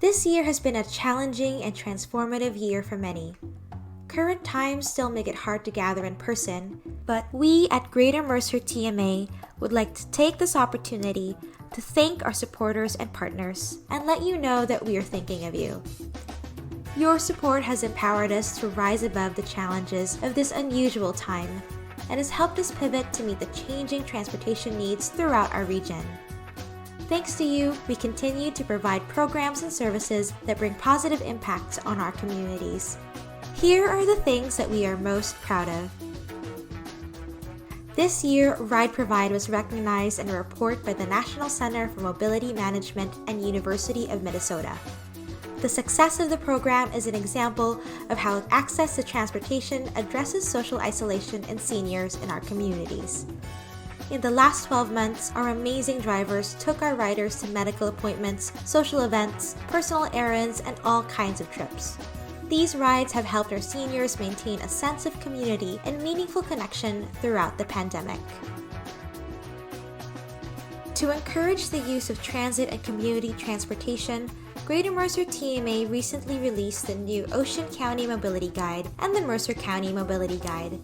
This year has been a challenging and transformative year for many. Current times still make it hard to gather in person, but we at Greater Mercer TMA would like to take this opportunity to thank our supporters and partners and let you know that we are thinking of you. Your support has empowered us to rise above the challenges of this unusual time and has helped us pivot to meet the changing transportation needs throughout our region. Thanks to you, we continue to provide programs and services that bring positive impacts on our communities. Here are the things that we are most proud of. This year, Ride Provide was recognized in a report by the National Center for Mobility Management and University of Minnesota. The success of the program is an example of how access to transportation addresses social isolation in seniors in our communities. In the last 12 months, our amazing drivers took our riders to medical appointments, social events, personal errands, and all kinds of trips. These rides have helped our seniors maintain a sense of community and meaningful connection throughout the pandemic. To encourage the use of transit and community transportation, Greater Mercer TMA recently released the new Ocean County Mobility Guide and the Mercer County Mobility Guide.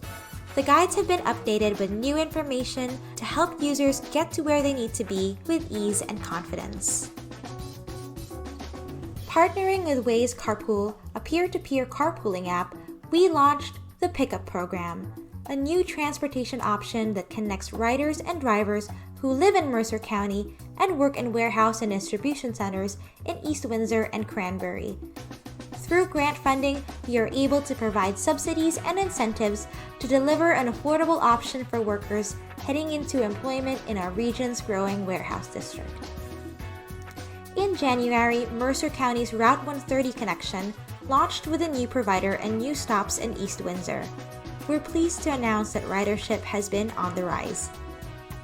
The guides have been updated with new information to help users get to where they need to be with ease and confidence. Partnering with Waze Carpool, a peer-to-peer carpooling app, we launched the Pickup Program, a new transportation option that connects riders and drivers who live in Mercer County and work in warehouse and distribution centers in East Windsor and Cranberry. Through grant funding, we are able to provide subsidies and incentives to deliver an affordable option for workers heading into employment in our region's growing warehouse district. In January, Mercer County's Route 130 connection launched with a new provider and new stops in East Windsor. We're pleased to announce that ridership has been on the rise.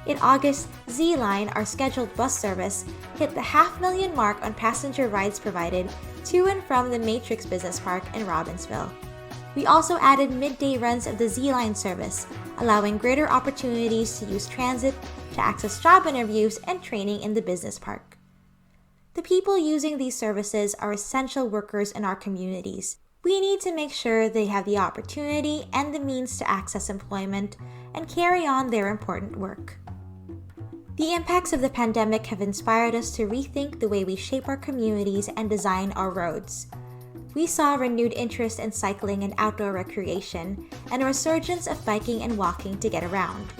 In August, Z-Line, our scheduled bus service, hit the 500,000 mark on passenger rides provided to and from the Matrix Business Park in Robbinsville. We also added midday runs of the Z-Line service, allowing greater opportunities to use transit to access job interviews and training in the business park. The people using these services are essential workers in our communities. We need to make sure they have the opportunity and the means to access employment and carry on their important work. The impacts of the pandemic have inspired us to rethink the way we shape our communities and design our roads. We saw renewed interest in cycling and outdoor recreation, and a resurgence of biking and walking to get around.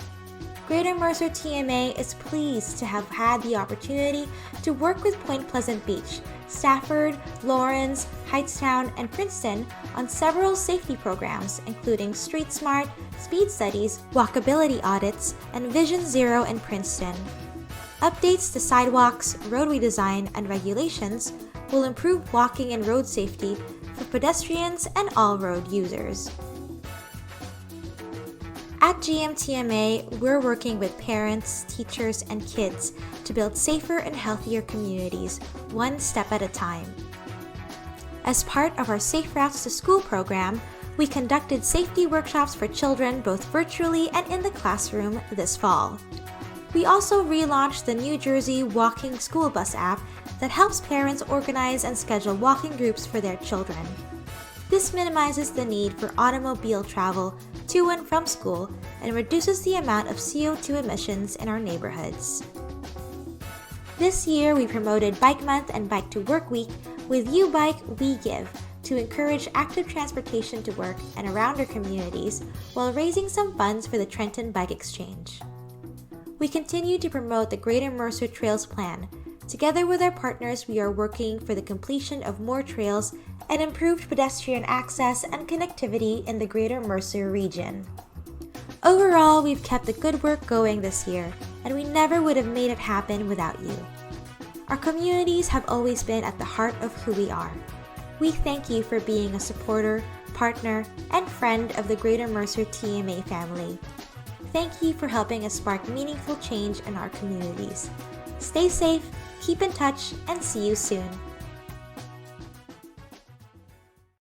Greater Mercer TMA is pleased to have had the opportunity to work with Point Pleasant Beach, Stafford, Lawrence, Hightstown, and Princeton on several safety programs, including Street Smart, speed studies, walkability audits, and Vision Zero in Princeton. Updates to sidewalks, roadway design, and regulations will improve walking and road safety for pedestrians and all road users. At Gmtma, we're working with parents, teachers, and kids to build safer and healthier communities, one step at a time. As part of our Safe Routes to School program, we conducted safety workshops for children both virtually and in the classroom this fall. We also relaunched the New Jersey Walking School Bus app that helps parents organize and schedule walking groups for their children. This minimizes the need for automobile travel to and from school and reduces the amount of CO2 emissions in our neighborhoods. This year, we promoted Bike Month and Bike to Work Week with You Bike, We Give to encourage active transportation to work and around our communities while raising some funds for the Trenton Bike Exchange. We continue to promote the Greater Mercer Trails Plan. Together with our partners, we are working for the completion of more trails and improved pedestrian access and connectivity in the Greater Mercer region. Overall, we've kept the good work going this year, and we never would have made it happen without you. Our communities have always been at the heart of who we are. We thank you for being a supporter, partner, and friend of the Greater Mercer TMA family. Thank you for helping us spark meaningful change in our communities. Stay safe, keep in touch, and see you soon.